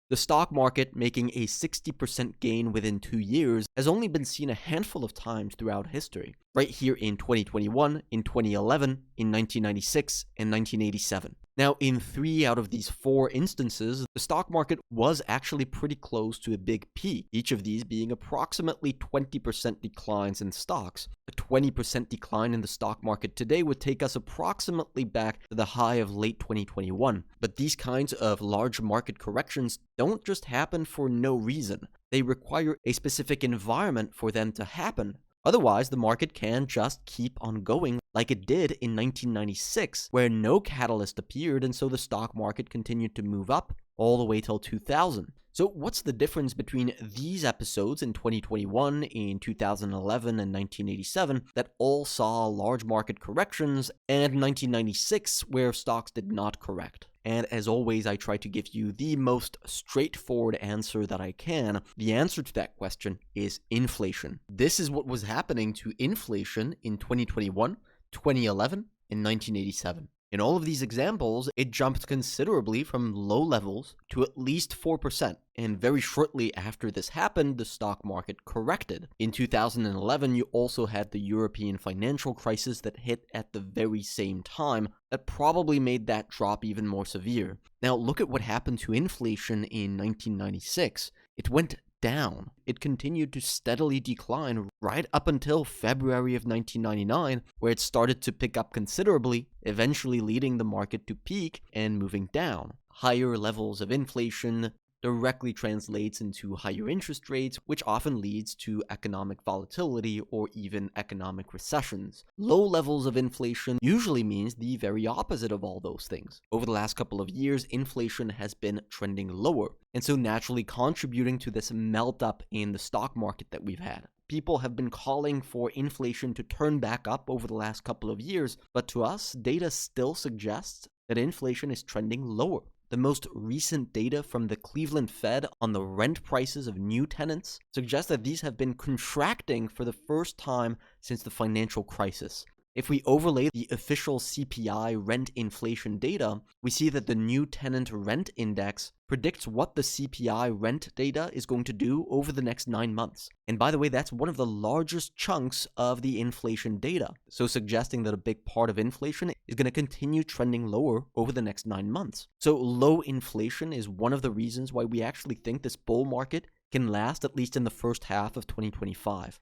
The stock market making a 60% gain within 2 years has only been seen a handful of times throughout history. Right here in 2021, in 2011, in 1996, and 1987. Now, in 3 out of these 4 instances, the stock market was actually pretty close to a big peak, each of these being approximately 20% declines in stocks. A 20% decline in the stock market today would take us approximately back to the high of late 2021. But these kinds of large market corrections don't just happen for no reason. They require a specific environment for them to happen. Otherwise, the market can just keep on going like it did in 1996, where no catalyst appeared, and so the stock market continued to move up all the way till 2000. So what's the difference between these episodes in 2021, in 2011, and 1987 that all saw large market corrections, and 1996 where stocks did not correct? And as always, I try to give you the most straightforward answer that I can. The answer to that question is inflation. This is what was happening to inflation in 2021, 2011, and 1987. In all of these examples, it jumped considerably from low levels to at least 4%, and very shortly after this happened, the stock market corrected. In 2011, you also had the European financial crisis that hit at the very same time that probably made that drop even more severe. Now, look at what happened to inflation in 1996. It went down. It continued to steadily decline right up until February of 1999, where it started to pick up considerably, eventually leading the market to peak and moving down. Higher levels of inflation directly translates into higher interest rates, which often leads to economic volatility or even economic recessions. Low levels of inflation usually means the very opposite of all those things. Over the last couple of years, inflation has been trending lower, and so naturally contributing to this melt up in the stock market that we've had. People have been calling for inflation to turn back up over the last couple of years, but to us, data still suggests that inflation is trending lower. The most recent data from the Cleveland Fed on the rent prices of new tenants suggests that these have been contracting for the first time since the financial crisis. If we overlay the official CPI rent inflation data, we see that the new tenant rent index predicts what the CPI rent data is going to do over the next 9 months. And by the way, that's one of the largest chunks of the inflation data, so suggesting that a big part of inflation is going to continue trending lower over the next 9 months. So low inflation is one of the reasons why we actually think this bull market can last at least in the first half of 2025.